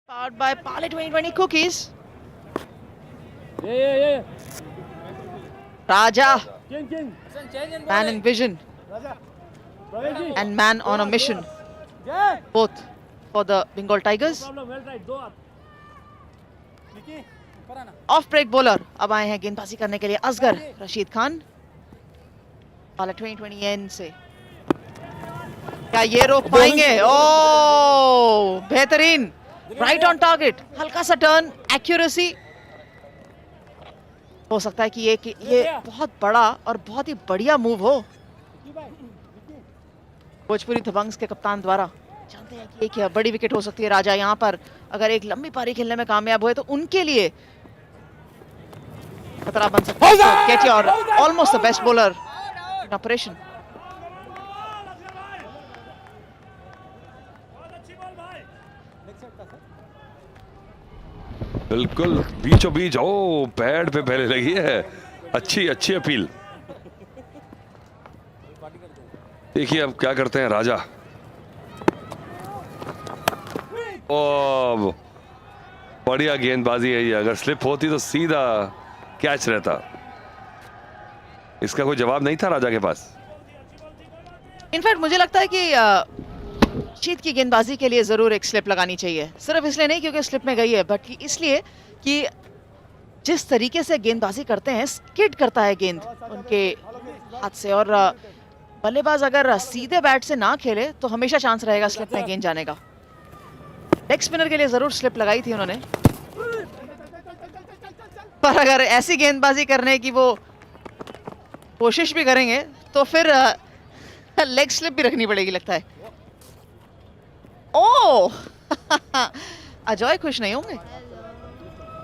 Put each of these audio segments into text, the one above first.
Powered by Parle 2020 cookies. Yeah. Raja, Change. man in vision and man on a mission. Yeah. Both for the Bengal Tigers. Problem. Well tried. दो हाथ. Of break bowler अब आए हैं गेंदबाजी करने के लिए असगर रशीद खान पार्ले 2020 एंड से। क्या ये रोक पाएंगे? ओ बेहतरीन, राइट ऑन टारगेट, हल्का सा टर्न, एक्यूरेसी। हो सकता है कि ये बहुत बड़ा और बहुत ही बढ़िया मूव हो भोजपुरी दबंग्स के कप्तान द्वारा। जानते हैं कि एक बड़ी विकेट हो सकती है। राजा यहाँ पर अगर एक लंबी पारी खेलने में कामयाब हुए तो उनके लिए खतरा बन सकता है। Get your almost the best bowler in operation. बिल्कुल बीचों बीच। ओ पैड पे पहले लगी है। अच्छी अपील। देखिए अब क्या करते हैं राजा। ओ बढ़िया गेंदबाजी है ये। अगर स्लिप होती तो सीधा कैच रहता। इसका कोई जवाब नहीं था राजा के पास। इनफैक्ट मुझे लगता है कि शीत की गेंदबाजी के लिए जरूर एक स्लिप लगानी चाहिए। सिर्फ इसलिए नहीं क्योंकि स्लिप में गई है, बट इसलिए कि जिस तरीके से गेंदबाजी करते हैं, स्किड करता है गेंद उनके हाथ से, और बल्लेबाज अगर सीधे बैट से ना खेले तो हमेशा चांस रहेगा स्लिप में गेंद जाने का। लेग स्पिनर के लिए जरूर स्लिप लगाई थी उन्होंने, पर अगर ऐसी गेंदबाजी करने की वो कोशिश भी करेंगे तो फिर लेग स्लिप भी रखनी पड़ेगी लगता है। ओह अजय खुश नहीं होंगे।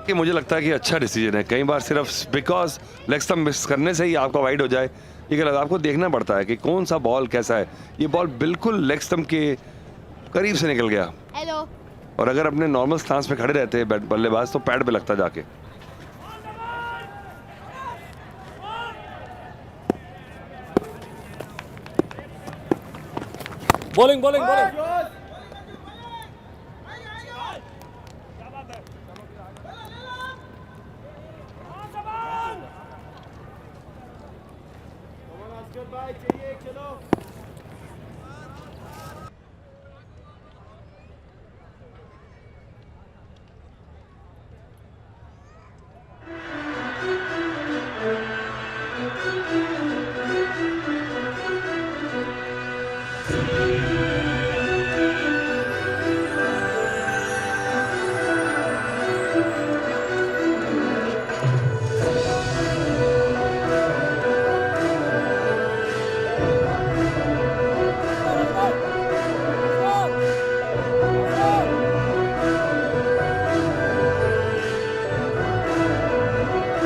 कि मुझे लगता है कि अच्छा डिसीजन है। कई बार सिर्फ बिकॉज लेग स्टंप मिस करने से ही आपका वाइड हो जाए ये गलत। आपको देखना पड़ता है कि कौन सा बॉल कैसा है। ये बॉल बिल्कुल लेग स्टंप के करीब से निकल गया। हेलो। और अगर अपने नॉर्मल स्टांस पे खड़े रहते हैं बल्लेबाज तो पैड पे लगता जाके। Bowling.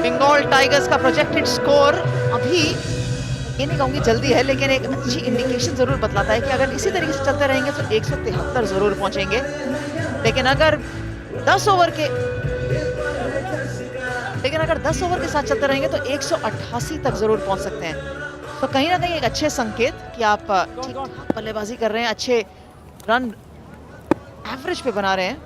बंगाल टाइगर्स का प्रोजेक्टेड स्कोर अभी ये नहीं कहूंगी जल्दी है, लेकिन एक अच्छी इंडिकेशन जरूर बतलाता है कि अगर इसी तरीके से चलते रहेंगे तो 173 जरूर पहुंचेंगे। लेकिन अगर 10 ओवर के साथ चलते रहेंगे तो 188 तक जरूर पहुंच सकते हैं। तो कहीं ना कहीं एक अच्छे संकेत कि आप ठीक ठाक बल्लेबाजी कर रहे हैं, अच्छे रन एवरेज पे बना रहे हैं।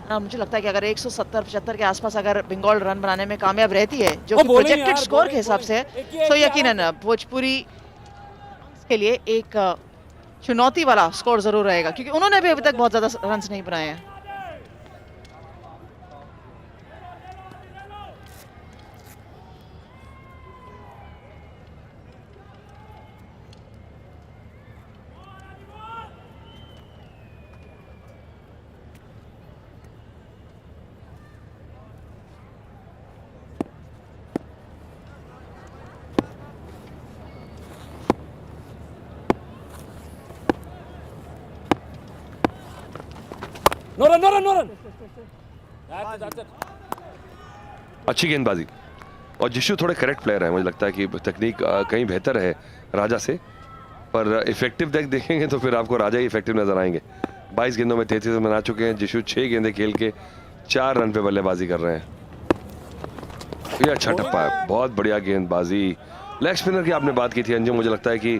मुझे लगता है कि अगर 170-75 के आसपास अगर बंगाल रन बनाने में कामयाब रहती है, जो कि प्रोजेक्टेड स्कोर के हिसाब से है, तो यकीनन भोजपुरी के लिए एक चुनौती वाला स्कोर जरूर रहेगा, क्योंकि उन्होंने भी अभी तक बहुत ज्यादा रन्स नहीं बनाए हैं। No run. That's it. अच्छी गेंदबाजी। और जिशु थोड़े करेक्ट प्लेयर है। मुझे लगता है कि तकनीक कहीं बेहतर है राजा से, पर इफेक्टिव देखेंगे तो फिर आपको राजा ही इफेक्टिव नजर आएंगे। 22 गेंदों में 33 रन बना चुके हैं। जिशु 6 गेंदें खेल के 4 रन पे बल्लेबाजी कर रहे हैं। ये अच्छा टप्पा है, बहुत बढ़िया गेंदबाजी। लेग स्पिनर की आपने बात की थी अंजुम, मुझे लगता है कि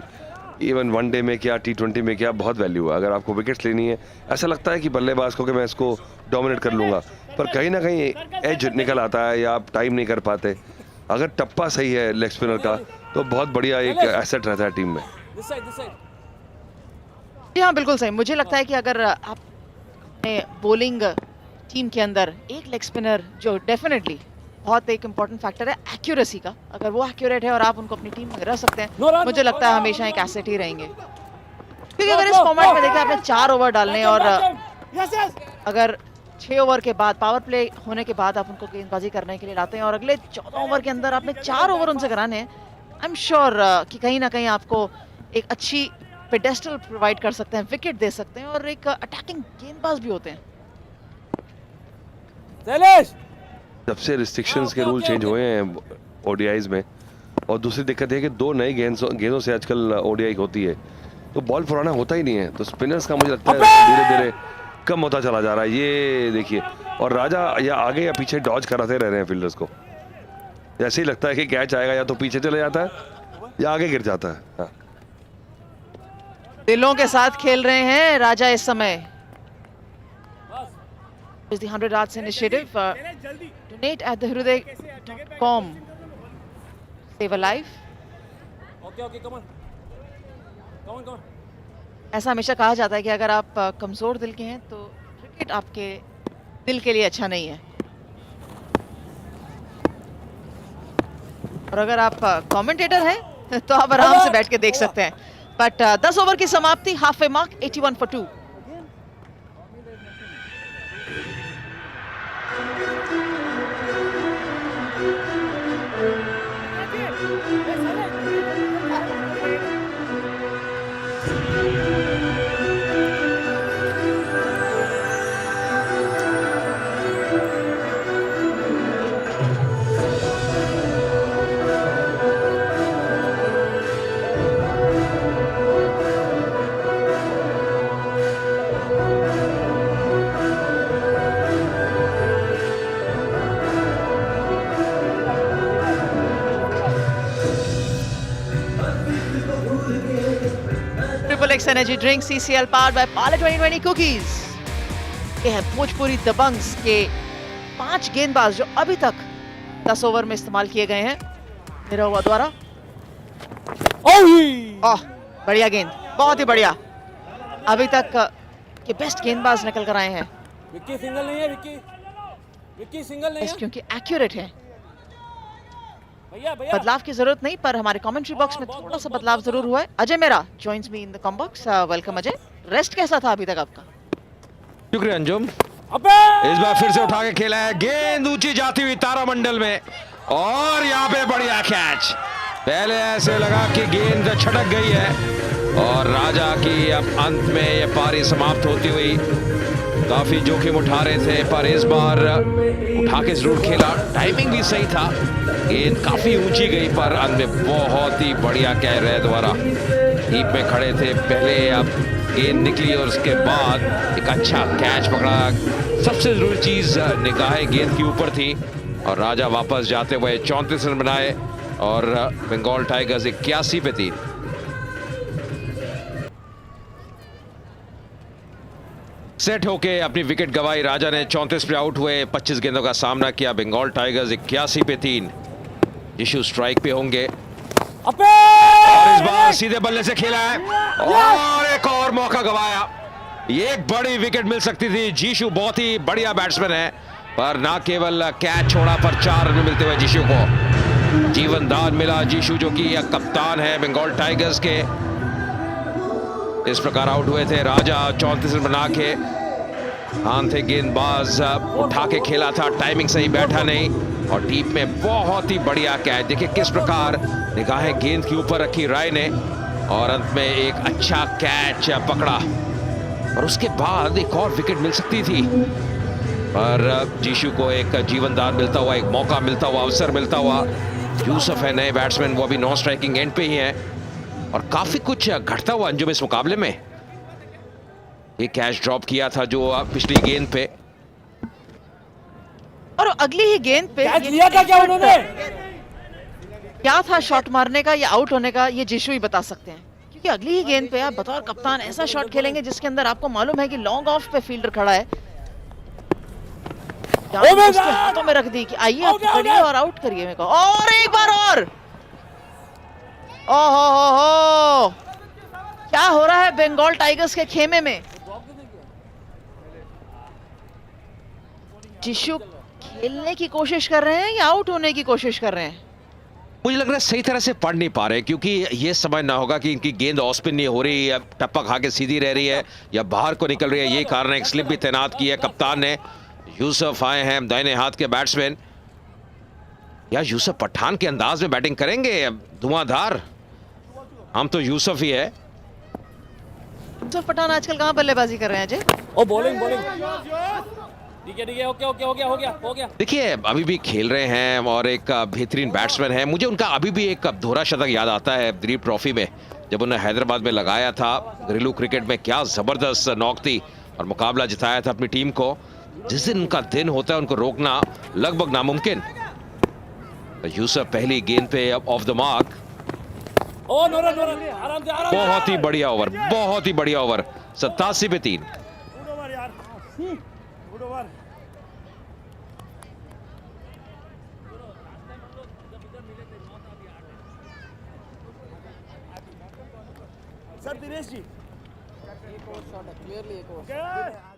इवन वनडे में क्या T20 में क्या बहुत वैल्यू है। अगर आपको विकेट्स लेनी है, ऐसा लगता है कि बल्लेबाज को कि मैं इसको डोमिनेट कर लूँगा, पर कहीं ना कहीं एज निकल आता है या आप टाइम नहीं कर पाते। अगर टप्पा सही है लेग स्पिनर का तो बहुत बढ़िया एक एसेट रहता है टीम में। This side, this side. जी हाँ, बिल्कुल सही। मुझे लगता है कि अगर आप अपने बॉलिंग टीम के अंदर एक लेग स्पिनर, जो डेफिनेटली बहुत एक इम्पॉर्टेंट फैक्टर है एक्यूरेसी का, अगर वो एक्यूरेट है और आप उनको अपनी टीम में रख सकते हैं, मुझे लगता है हमेशा एक एसेट ही रहेंगे। क्योंकि अगर इस फॉर्मेट में देखें, आपने 4 ओवर डालने और अगर 6 ओवर के बाद पावर प्ले होने के बाद आप उनको गेंदबाजी करने के लिए लाते हैं और अगले 14 ओवर के अंदर आपने 4 ओवर उनसे कराने हैं, आई एम श्योर कि कहीं ना कहीं आपको एक अच्छी पेडेस्टल प्रोवाइड कर सकते हैं, विकेट दे सकते हैं और एक अटैकिंग गेंदबाज भी होते हैं। शैलेश, जब से रिस्ट्रिक्शंस के रूल चेंज हुए हैं ओडीआईज में, और दूसरी दिक्कत है कि 2 नई गेंदों से आजकल ओडीआई होती है, तो बॉल पुराना होता ही नहीं है, तो स्पिनर्स का मुझे लगता है धीरे धीरे कम होता चला जा रहा है। ये देखिए, और राजा या आगे या पीछे डॉज कराते रह रहे हैं फील्डर्स को। जैसे ही लगता है कि कैच आएगा, या तो पीछे चले जाता है या आगे गिर जाता है। हाँ। दिलों के साथ खेल रहे हैं राजा इस समय। is the 100 Arts Initiative. Donate at thehruday.com. Save a life. Okay, come on. Come on. ऐसा हमेशा कहा जाता है कि अगर आप कमजोर दिल के हैं तो क्रिकेट आपके दिल के लिए अच्छा नहीं है, और अगर आप कमेंटेटर हैं तो आप आराम से बैठ के देख सकते हैं। बट 10 ओवर की समाप्ति, half A mark, 81 for 2। X Energy Drink CCL powered by Parle 2020 Cookies। ये है भोजपुरी दबंग्स के 5 गेंदबाज जो अभी तक 10 ओवर में इस्तेमाल किए गए हैं मेरा हुआ द्वारा। ओह, बढ़िया गेंद, बहुत ही बढ़िया। अभी तक के बेस्ट गेंदबाज निकल कर आए हैं। विक्की सिंगल नहीं है, विक्की सिंगल नहीं है, क्योंकि एक्यूरेट है। भैया बदलाव की जरूरत नहीं, पर हमारे कमेंट्री बॉक्स में थोड़ा सा बदलाव जरूर हुआ है। अजय मेरा joins me in the com box. Welcome Ajay. Rest कैसा था अभी तक आपका? शुक्रिया अंजुम। अबे इस बार फिर से उठा के खेला है, गेंद ऊंची जाती हुई तारामंडल में, और यहाँ पे बढ़िया कैच। पहले ऐसे लगा कि गेंद छटक गई है, और राजा की अब अंत में ये पारी समाप्त होती हुई। काफी जोखिम उठा रहे थे, पर इस बार उठा के जरूर खेला। टाइमिंग भी सही था, गेंद काफी ऊंची गई, पर अंत में बहुत ही बढ़िया कैच रहे द्वारा। टीप में खड़े थे पहले, अब गेंद निकली और उसके बाद एक अच्छा कैच पकड़ा। सबसे जरूरी चीज निगाहें गेंद के ऊपर थी, और राजा वापस जाते हुए 34 रन बनाए, और बंगाल टाइगर्स 81 पे 3। सेट होके अपनी विकेट गवाई राजा ने। 34 पे आउट हुए, 25 गेंदों का सामना किया। बंगाल टाइगर्स 81 पे 3। जिशु स्ट्राइक पे होंगे, और इस बार सीधे बल्ले से खेला है, और एक और मौका गवाया। ये एक बड़ी विकेट मिल सकती थी। जिशु बहुत ही बढ़िया बैट्समैन है, पर ना केवल कैच छोड़ा, पर 4 रन मिलते हुए जिशु को जीवन दान मिला। जिशु जो कि कप्तान है बंगाल टाइगर्स के, इस प्रकार आउट हुए थे। राजा 34 रन बना के हान थे गेंदबाज, उठा के खेला था, टाइमिंग सही बैठा नहीं, और टीप में बहुत ही बढ़िया कैच। देखिए किस प्रकार निगाहें गेंद के ऊपर रखी राय ने, और अंत में एक अच्छा कैच पकड़ा, और उसके बाद एक और विकेट मिल सकती थी, पर जिशु को एक जीवन दान मिलता हुआ, एक मौका मिलता हुआ, अवसर मिलता हुआ। यूसुफ है नए बैट्समैन, वो अभी नॉन स्ट्राइकिंग एंड पे ही है, और काफी कुछ घटता हुआ अंजुम इस मुकाबले में। एक कैच ड्रॉप किया था जो पिछली गेंद पे, और अगली ही गेंद पे कैच लिया था क्या उन्होंने? क्या था शॉट मारने का या आउट होने का, ये जिशु ही बता सकते हैं। क्योंकि अगली ही गेंद पे आप बतौर कप्तान ऐसा शॉट खेलेंगे जिसके अंदर आपको मालूम है कि लॉन्ग ऑफ पे फील्डर खड़ा है, उसके हाथों में रख दी कि आइए आप पकड़िए और आउट करिए मेरे को, और एक बार और। ओहो हो, क्या हो रहा है बंगाल टाइगर्स के खेमे में। जिशु खेलने की कोशिश कर रहे हैं या आउट होने की कोशिश कर रहे हैं? मुझे लग रहा है सही तरह से पढ़ नहीं पा रहे, क्योंकि ये समझना होगा कि इनकी गेंद ऑफ स्पिन नहीं हो रही है, टप्पा खा के सीधी रह रही है या बाहर को निकल रही है। यही कारण है, एक स्लिप भी तैनात की है कप्तान ने। यूसुफ आए हैं, दाहिने हाथ के बैट्समैन। या यूसुफ पठान के अंदाज में बैटिंग करेंगे, धुआंधार। हम तो यूसुफ ही है। यूसुफ पठान आजकल कहां बल्लेबाजी कर रहे हैं अजय? ओ बॉलिंग ठीक है ओके हो गया। देखिए अभी भी खेल रहे हैं और एक बेहतरीन बैट्समैन है। मुझे उनका अभी भी एक दोहरा शतक याद आता है दिलीप ट्रॉफी में, जब उन्हें हैदराबाद में लगाया था। घरेलू क्रिकेट में क्या जबरदस्त नॉक थी और मुकाबला जिताया था अपनी टीम को। जिस दिन उनका दिन होता है उनको रोकना लगभग नामुमकिन। यूसुफ पहली गेंद पे ऑफ द मार्क। ओ नोरा आराम से बहुत ही बढ़िया ओवर, बहुत ही बढ़िया ओवर। 87 पे 3। सर दिनेश जी